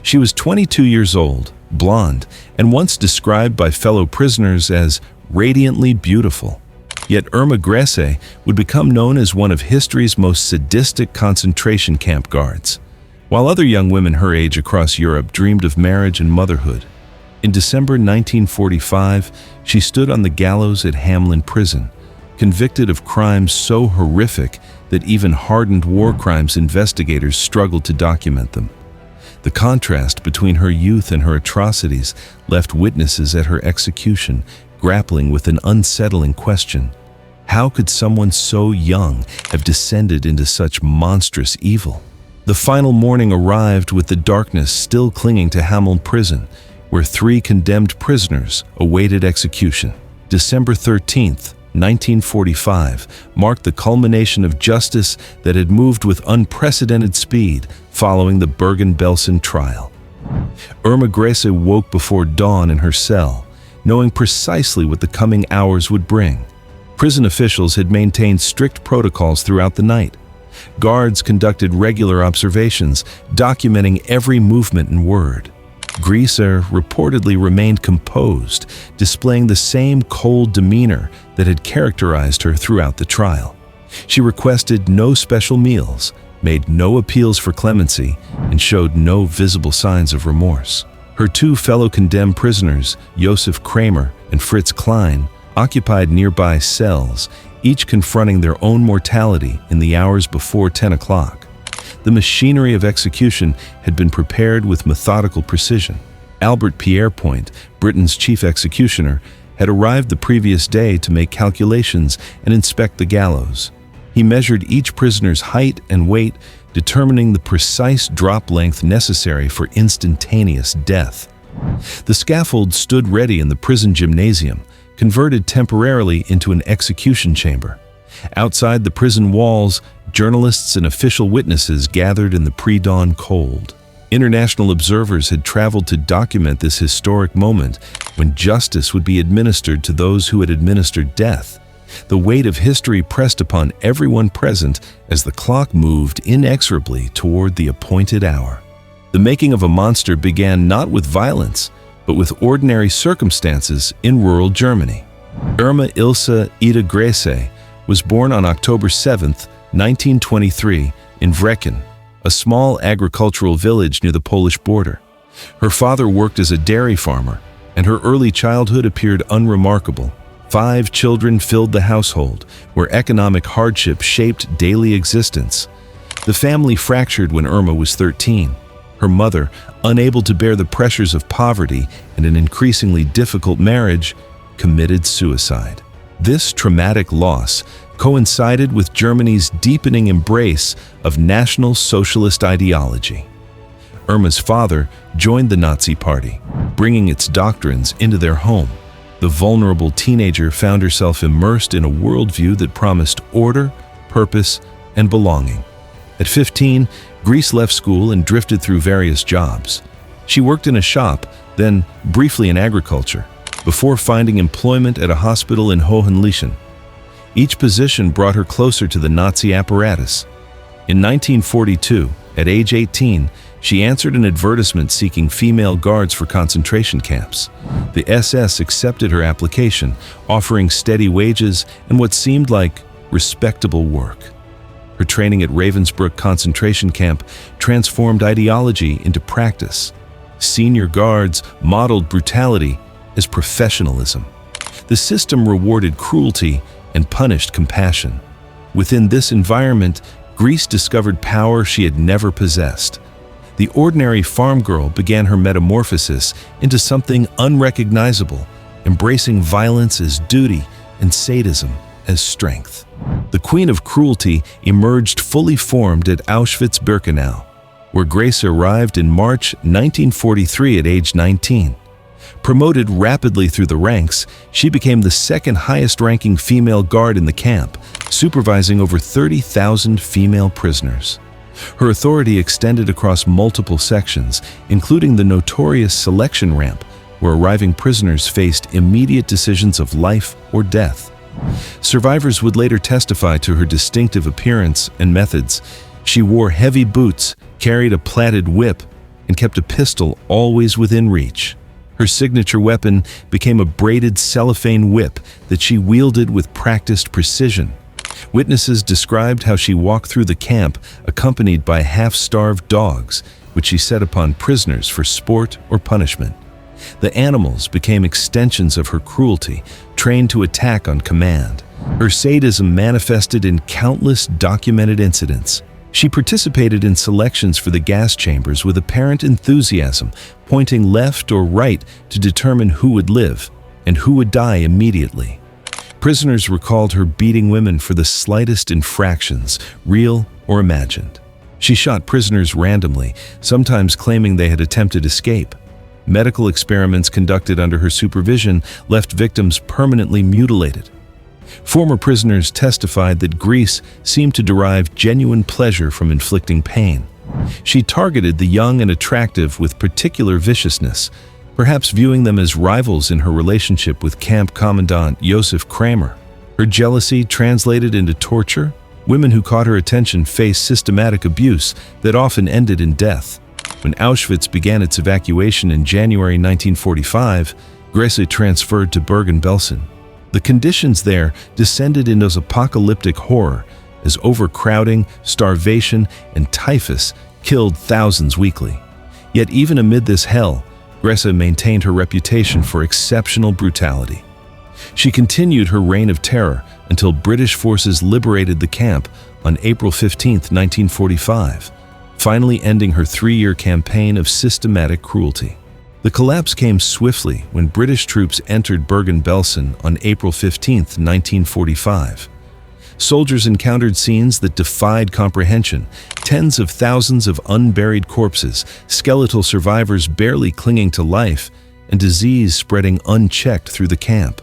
She was 22 years old, blonde, and once described by fellow prisoners as radiantly beautiful. Yet Irma Grese would become known as one of history's most sadistic concentration camp guards. While other young women her age across Europe dreamed of marriage and motherhood, in December 1945, she stood on the gallows at Hamelin Prison, convicted of crimes so horrific that even hardened war crimes investigators struggled to document them. The contrast between her youth and her atrocities left witnesses at her execution grappling with an unsettling question. How could someone so young have descended into such monstrous evil? The final morning arrived with the darkness still clinging to Hamelin Prison, where 3 condemned prisoners awaited execution. December 13th, 1945 marked the culmination of justice that had moved with unprecedented speed following the Belsen Trial. Irma Grese woke before dawn in her cell, knowing precisely what the coming hours would bring. Prison officials had maintained strict protocols throughout the night. Guards conducted regular observations, documenting every movement and word. Grese reportedly remained composed, displaying the same cold demeanor that had characterized her throughout the trial. She requested no special meals, made no appeals for clemency, and showed no visible signs of remorse. Her 2 fellow condemned prisoners, Josef Kramer and Fritz Klein, occupied nearby cells, each confronting their own mortality in the hours before 10 o'clock. The machinery of execution had been prepared with methodical precision. Albert Pierrepoint, Britain's chief executioner, had arrived the previous day to make calculations and inspect the gallows. He measured each prisoner's height and weight, determining the precise drop length necessary for instantaneous death. The scaffold stood ready in the prison gymnasium, converted temporarily into an execution chamber. Outside the prison walls, journalists and official witnesses gathered in the pre-dawn cold. International observers had traveled to document this historic moment when justice would be administered to those who had administered death. The weight of history pressed upon everyone present as the clock moved inexorably toward the appointed hour. The making of a monster began not with violence, but with ordinary circumstances in rural Germany. Irma Ilse Ida Grese was born on October 7, 1923, in Vrecken, a small agricultural village near the Polish border. Her father worked as a dairy farmer, and her early childhood appeared unremarkable. 5 children filled the household, where economic hardship shaped daily existence. The family fractured when Irma was 13. Her mother, unable to bear the pressures of poverty and an increasingly difficult marriage, committed suicide. This traumatic loss coincided with Germany's deepening embrace of National Socialist ideology. Irma's father joined the Nazi Party, bringing its doctrines into their home. The vulnerable teenager found herself immersed in a worldview that promised order, purpose, and belonging. At 15, Grese left school and drifted through various jobs. She worked in a shop, then briefly in agriculture, before finding employment at a hospital in Hohenleichen. Each position brought her closer to the Nazi apparatus. In 1942, at age 18, she answered an advertisement seeking female guards for concentration camps. The SS accepted her application, offering steady wages and what seemed like respectable work. Her training at Ravensbrück concentration camp transformed ideology into practice. Senior guards modeled brutality as professionalism. The system rewarded cruelty and punished compassion. Within this environment, Grese discovered power she had never possessed. The ordinary farm girl began her metamorphosis into something unrecognizable, embracing violence as duty and sadism as strength. The Queen of Cruelty emerged fully formed at Auschwitz-Birkenau, where Grese arrived in March 1943 at age 19. Promoted rapidly through the ranks, she became the second highest-ranking female guard in the camp, supervising over 30,000 female prisoners. Her authority extended across multiple sections, including the notorious selection ramp, where arriving prisoners faced immediate decisions of life or death. Survivors would later testify to her distinctive appearance and methods. She wore heavy boots, carried a plaited whip, and kept a pistol always within reach. Her signature weapon became a braided cellophane whip that she wielded with practiced precision. Witnesses described how she walked through the camp accompanied by half-starved dogs, which she set upon prisoners for sport or punishment. The animals became extensions of her cruelty, trained to attack on command. Her sadism manifested in countless documented incidents. She participated in selections for the gas chambers with apparent enthusiasm, pointing left or right to determine who would live and who would die immediately. Prisoners recalled her beating women for the slightest infractions, real or imagined. She shot prisoners randomly, sometimes claiming they had attempted escape. Medical experiments conducted under her supervision left victims permanently mutilated. Former prisoners testified that Grese seemed to derive genuine pleasure from inflicting pain. She targeted the young and attractive with particular viciousness, perhaps viewing them as rivals in her relationship with Camp Commandant Josef Kramer. Her jealousy translated into torture. Women who caught her attention faced systematic abuse that often ended in death. When Auschwitz began its evacuation in January 1945, Grese transferred to Bergen-Belsen. The conditions there descended into apocalyptic horror as overcrowding, starvation, and typhus killed thousands weekly. Yet even amid this hell, Grese maintained her reputation for exceptional brutality. She continued her reign of terror until British forces liberated the camp on April 15, 1945, finally ending her 3-year campaign of systematic cruelty. The collapse came swiftly when British troops entered Bergen-Belsen on April 15, 1945. Soldiers encountered scenes that defied comprehension: tens of thousands of unburied corpses, skeletal survivors barely clinging to life, and disease spreading unchecked through the camp.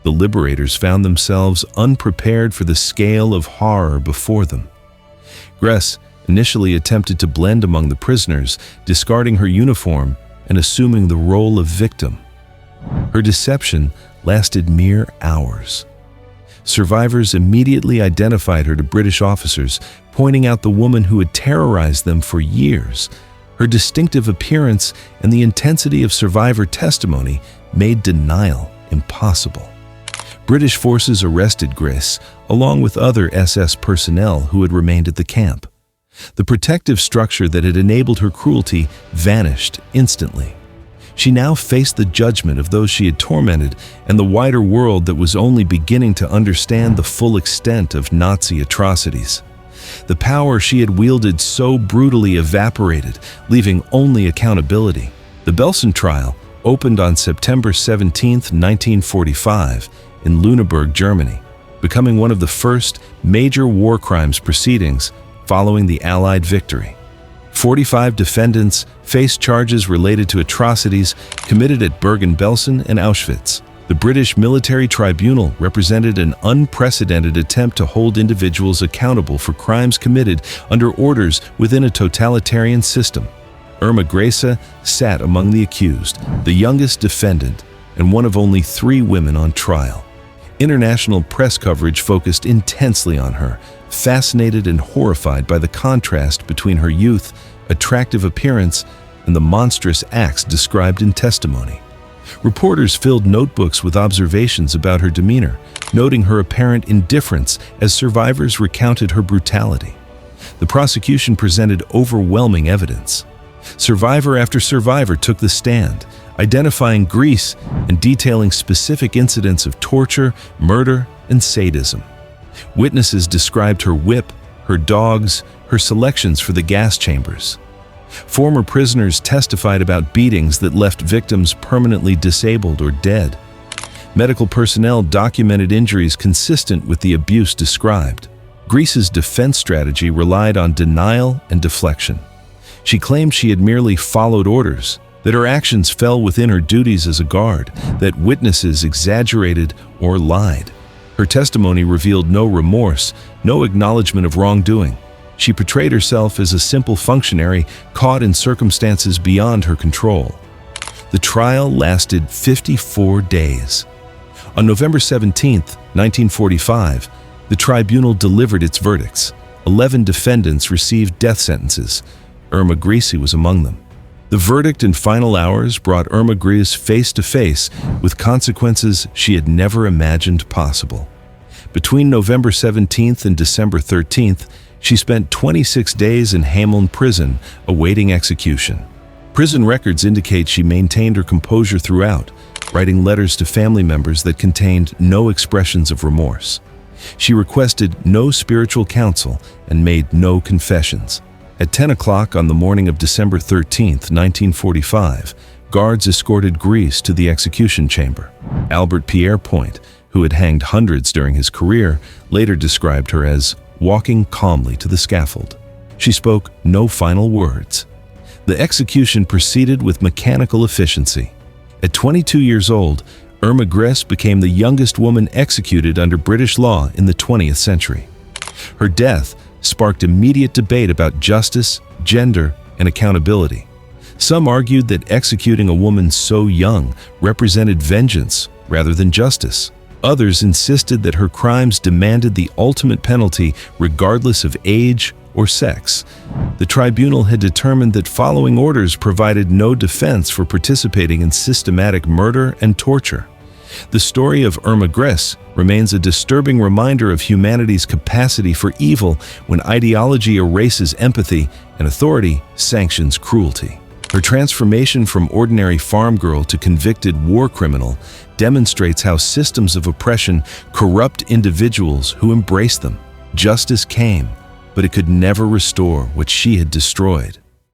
The liberators found themselves unprepared for the scale of horror before them. Grese initially attempted to blend among the prisoners, discarding her uniform and assuming the role of victim. Her deception lasted mere hours. Survivors immediately identified her to British officers, pointing out the woman who had terrorized them for years. Her distinctive appearance and the intensity of survivor testimony made denial impossible. British forces arrested Grese, along with other SS personnel who had remained at the camp. The protective structure that had enabled her cruelty vanished instantly. She now faced the judgment of those she had tormented and the wider world that was only beginning to understand the full extent of Nazi atrocities. The power she had wielded so brutally evaporated, leaving only accountability. The Belsen Trial opened on September 17, 1945, in Lüneburg, Germany, becoming one of the first major war crimes proceedings following the Allied victory. 45 defendants faced charges related to atrocities committed at Bergen-Belsen and Auschwitz. The British military tribunal represented an unprecedented attempt to hold individuals accountable for crimes committed under orders within a totalitarian system. Irma Grese sat among the accused, the youngest defendant, and one of only 3 women on trial. International press coverage focused intensely on her, fascinated and horrified by the contrast between her youth, attractive appearance, and the monstrous acts described in testimony. Reporters filled notebooks with observations about her demeanor, noting her apparent indifference as survivors recounted her brutality. The prosecution presented overwhelming evidence. Survivor after survivor took the stand, identifying Grese and detailing specific incidents of torture, murder, and sadism. Witnesses described her whip, her dogs, her selections for the gas chambers. Former prisoners testified about beatings that left victims permanently disabled or dead. Medical personnel documented injuries consistent with the abuse described. Grese's defense strategy relied on denial and deflection. She claimed she had merely followed orders, that her actions fell within her duties as a guard, that witnesses exaggerated or lied. Her testimony revealed no remorse, no acknowledgement of wrongdoing. She portrayed herself as a simple functionary caught in circumstances beyond her control. The trial lasted 54 days. On November 17, 1945, the tribunal delivered its verdicts. 11 defendants received death sentences. Irma Grese was among them. The verdict and final hours brought Irma Grese face to face with consequences she had never imagined possible. Between November 17th and December 13th, she spent 26 days in Hamelin Prison awaiting execution. Prison records indicate she maintained her composure throughout, writing letters to family members that contained no expressions of remorse. She requested no spiritual counsel and made no confessions. At 10 o'clock on the morning of December 13th, 1945, guards escorted Grese to the execution chamber. Albert Pierre Point, who had hanged hundreds during his career, later described her as walking calmly to the scaffold. She spoke no final words. The execution proceeded with mechanical efficiency. At 22 years old, Irma Grese became the youngest woman executed under British law in the 20th century. Her death sparked immediate debate about justice, gender, and accountability. Some argued that executing a woman so young represented vengeance rather than justice. Others insisted that her crimes demanded the ultimate penalty regardless of age or sex. The tribunal had determined that following orders provided no defense for participating in systematic murder and torture. The story of Irma Grese remains a disturbing reminder of humanity's capacity for evil when ideology erases empathy and authority sanctions cruelty. Her transformation from ordinary farm girl to convicted war criminal demonstrates how systems of oppression corrupt individuals who embrace them. Justice came, but it could never restore what she had destroyed.